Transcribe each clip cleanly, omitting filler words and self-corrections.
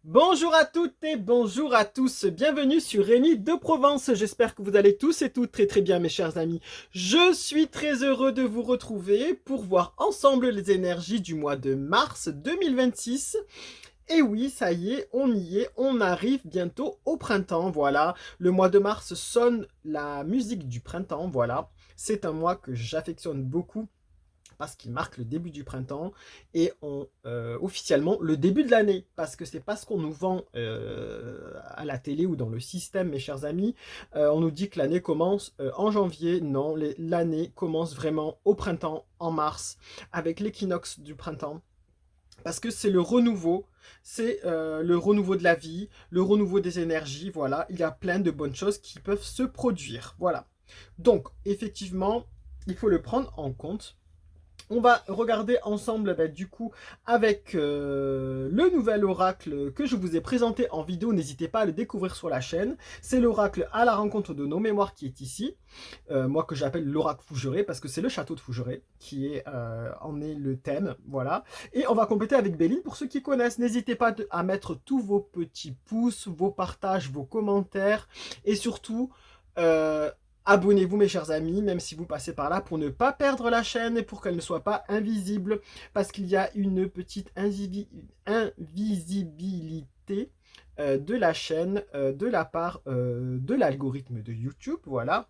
Bonjour à toutes et bonjour à tous, bienvenue sur Rémi de Provence, j'espère que vous allez tous et toutes très bien mes chers amis. Je suis très heureux de vous retrouver pour voir ensemble les énergies du mois de mars 2026. Et oui, ça y est, on arrive bientôt au printemps, voilà. Le mois de mars sonne la musique du printemps, voilà. C'est un mois que j'affectionne beaucoup parce qu'il marque le début du printemps et officiellement le début de l'année, parce que c'est pas ce qu'on nous vend à la télé ou dans le système, mes chers amis. On nous dit que l'année commence en janvier. Non, l'année commence vraiment au printemps, en mars, avec l'équinoxe du printemps. Parce que c'est le renouveau, c'est le renouveau de la vie, le renouveau des énergies, voilà. Il y a plein de bonnes choses qui peuvent se produire, voilà. Donc, effectivement, il faut le prendre en compte. On va regarder ensemble du coup avec le nouvel oracle que je vous ai présenté en vidéo. N'hésitez pas à le découvrir sur la chaîne. C'est l'oracle à la rencontre de nos mémoires qui est ici. Moi que j'appelle l'oracle Fougeray parce que c'est le château de Fougeray qui en est le thème. Voilà. Et on va compléter avec Béline pour ceux qui connaissent. N'hésitez pas à mettre tous vos petits pouces, vos partages, vos commentaires et surtout... euh, abonnez-vous mes chers amis, même si vous passez par là, pour ne pas perdre la chaîne et pour qu'elle ne soit pas invisible, parce qu'il y a une petite invisibilité de la chaîne de la part de l'algorithme de YouTube, voilà.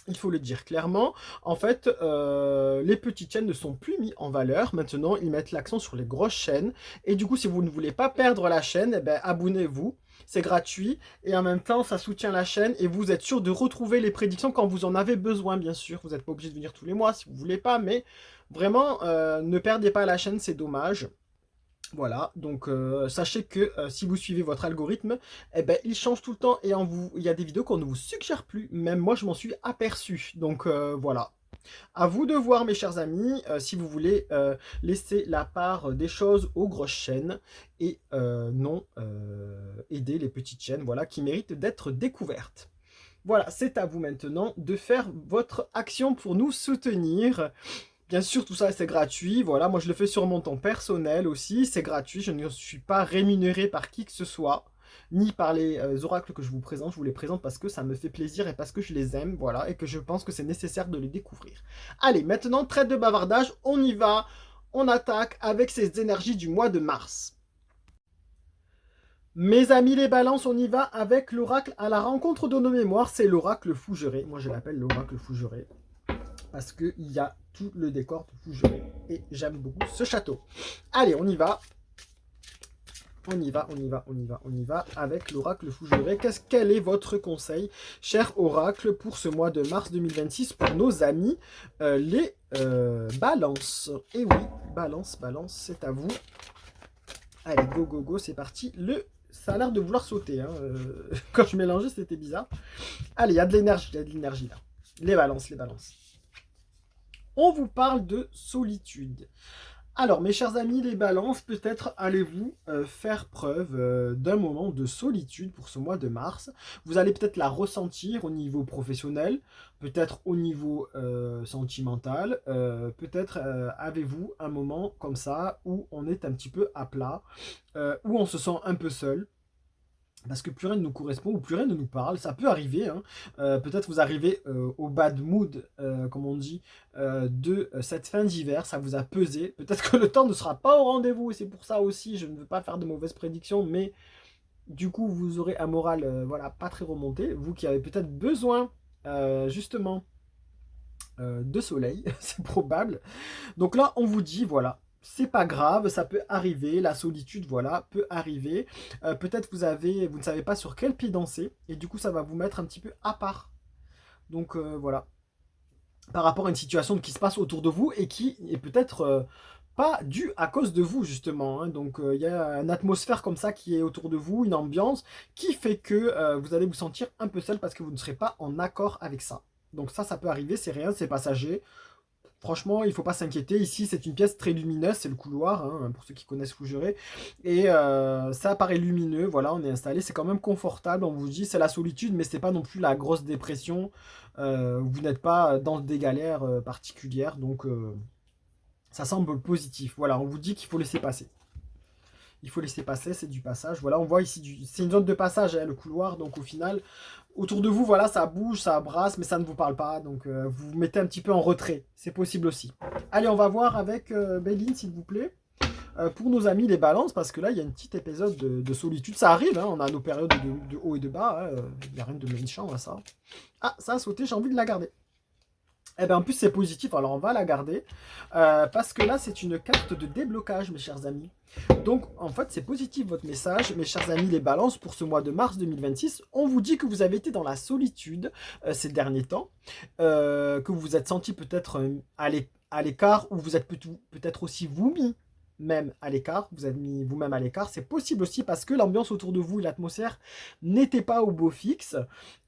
Il faut le dire clairement. En fait, les petites chaînes ne sont plus mises en valeur. Maintenant, ils mettent l'accent sur les grosses chaînes. Et du coup, si vous ne voulez pas perdre la chaîne, eh ben, abonnez-vous. C'est gratuit. Et en même temps, ça soutient la chaîne. Et vous êtes sûr de retrouver les prédictions quand vous en avez besoin, bien sûr. Vous n'êtes pas obligé de venir tous les mois si vous ne voulez pas. Mais vraiment, ne perdez pas la chaîne, c'est dommage. Voilà, donc sachez que si vous suivez votre algorithme, eh ben, il change tout le temps et il y a des vidéos qu'on ne vous suggère plus. Même moi, je m'en suis aperçu. Donc voilà. À vous de voir, mes chers amis, si vous voulez laisser la part des choses aux grosses chaînes et non aider les petites chaînes voilà, qui méritent d'être découvertes. Voilà, c'est à vous maintenant de faire votre action pour nous soutenir. Bien sûr, tout ça, c'est gratuit. Voilà, moi, je le fais sur mon temps personnel aussi. C'est gratuit. Je ne suis pas rémunéré par qui que ce soit, ni par les oracles que je vous présente. Je vous les présente parce que ça me fait plaisir et parce que je les aime, voilà, et que je pense que c'est nécessaire de les découvrir. Allez, maintenant, trêve de bavardage. On y va. On attaque avec ces énergies du mois de mars. Mes amis les balances, on y va avec l'oracle à la rencontre de nos mémoires. C'est l'oracle Fougeray. Moi, je l'appelle l'oracle Fougeray parce qu'il y a tout le décor de Fougeray et j'aime beaucoup ce château. Allez, on y va. On y va, on y va, on y va, on y va avec l'oracle Fougeray. Quel est votre conseil, cher oracle, pour ce mois de mars 2026 pour nos amis les balances? Et oui, balance, balance, c'est à vous. Allez, go, go, go, c'est parti. Ça a l'air de vouloir sauter. Hein. Quand je mélangeais, c'était bizarre. Allez, il y a de l'énergie, il y a de l'énergie là. Les balances, les balances. On vous parle de solitude. Alors, mes chers amis, les balances, peut-être allez-vous faire preuve d'un moment de solitude pour ce mois de mars. Vous allez peut-être la ressentir au niveau professionnel, peut-être au niveau sentimental, peut-être avez-vous un moment comme ça où on est un petit peu à plat, où on se sent un peu seul. Parce que plus rien ne nous correspond ou plus rien ne nous parle, ça peut arriver. Hein. Peut-être vous arrivez au bad mood, comme on dit, de cette fin d'hiver, ça vous a pesé. Peut-être que le temps ne sera pas au rendez-vous et c'est pour ça aussi, je ne veux pas faire de mauvaises prédictions, mais du coup vous aurez un moral voilà, pas très remonté. Vous qui avez peut-être besoin justement de soleil, c'est probable. Donc là, on vous dit, voilà, c'est pas grave, ça peut arriver, la solitude, voilà, peut arriver. Peut-être vous ne savez pas sur quel pied danser, et du coup, ça va vous mettre un petit peu à part. Donc voilà, par rapport à une situation qui se passe autour de vous et qui est peut-être pas due à cause de vous, justement. Hein. Donc il y a une atmosphère comme ça qui est autour de vous, une ambiance qui fait que vous allez vous sentir un peu seul parce que vous ne serez pas en accord avec ça. Donc ça peut arriver, c'est rien, c'est passager. Franchement, il ne faut pas s'inquiéter. Ici, c'est une pièce très lumineuse, c'est le couloir, hein, pour ceux qui connaissent Fougeray. Et ça paraît lumineux, voilà, on est installé, c'est quand même confortable. On vous dit, c'est la solitude, mais c'est pas non plus la grosse dépression. Vous n'êtes pas dans des galères particulières, donc ça semble positif. Voilà, on vous dit qu'il faut laisser passer. il faut laisser passer, c'est du passage. Voilà, on voit ici, c'est une zone de passage, hein, le couloir, donc au final, autour de vous, voilà, ça bouge, ça brasse, mais ça ne vous parle pas, donc vous vous mettez un petit peu en retrait, c'est possible aussi. Allez, on va voir avec Béline, s'il vous plaît. Pour nos amis les balances, parce que là, il y a un petit épisode de solitude. Ça arrive, hein, on a nos périodes de haut et de bas. Il n'y a rien de méchant à ça. Ah, ça a sauté, j'ai envie de la garder. Eh bien, en plus, c'est positif, alors on va la garder. Parce que là, c'est une carte de déblocage, mes chers amis. Donc, en fait, c'est positif votre message, mes chers amis les balances, pour ce mois de mars 2026. On vous dit que vous avez été dans la solitude ces derniers temps, que vous vous êtes senti peut-être à l'écart, ou vous êtes peut-être aussi vous mis même à l'écart, vous êtes mis vous-même à l'écart, c'est possible aussi parce que l'ambiance autour de vous et l'atmosphère n'était pas au beau fixe.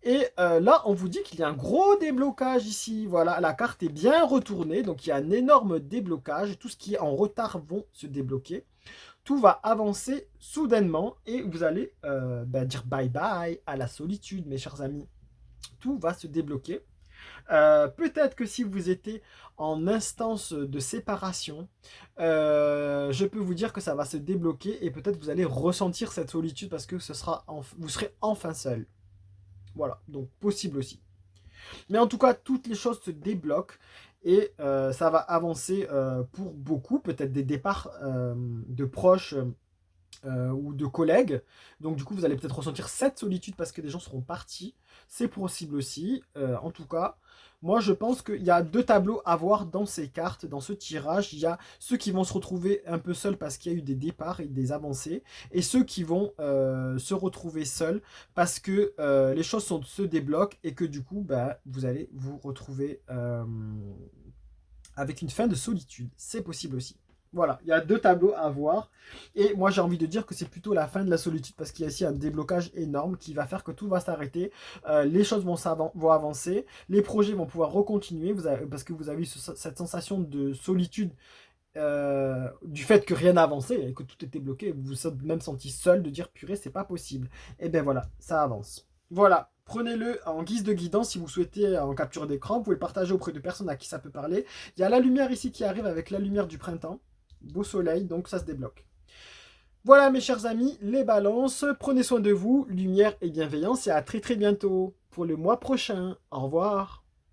Et là, on vous dit qu'il y a un gros déblocage ici. Voilà, la carte est bien retournée, donc il y a un énorme déblocage. Tout ce qui est en retard vont se débloquer. Tout va avancer soudainement et vous allez dire bye bye à la solitude, mes chers amis. Tout va se débloquer. Peut-être que si vous étiez en instance de séparation, je peux vous dire que ça va se débloquer et peut-être vous allez ressentir cette solitude parce que vous serez enfin seul. Voilà, donc possible aussi. Mais en tout cas, toutes les choses se débloquent et ça va avancer pour beaucoup, peut-être des départs de proches ou de collègues. Donc du coup, vous allez peut-être ressentir cette solitude parce que des gens seront partis. C'est possible aussi. En tout cas, moi je pense qu'il y a deux tableaux à voir dans ces cartes, dans ce tirage. Il y a ceux qui vont se retrouver un peu seuls parce qu'il y a eu des départs et des avancées, et ceux qui vont se retrouver seuls parce que les choses se débloquent et que du coup, vous allez vous retrouver avec une fin de solitude. C'est possible aussi. Voilà, il y a deux tableaux à voir. Et moi, j'ai envie de dire que c'est plutôt la fin de la solitude parce qu'il y a ici un déblocage énorme qui va faire que tout va s'arrêter. Les choses vont avancer. Les projets vont pouvoir recontinuer parce que vous avez eu cette sensation de solitude du fait que rien n'a avancé et que tout était bloqué. Vous vous êtes même senti seul de dire purée, c'est pas possible. Et bien voilà, ça avance. Voilà, prenez-le en guise de guidance si vous souhaitez en capture d'écran. Vous pouvez le partager auprès de personnes à qui ça peut parler. Il y a la lumière ici qui arrive avec la lumière du printemps. Beau soleil, donc ça se débloque. Voilà mes chers amis, les balances, prenez soin de vous, lumière et bienveillance et à très très bientôt pour le mois prochain. Au revoir.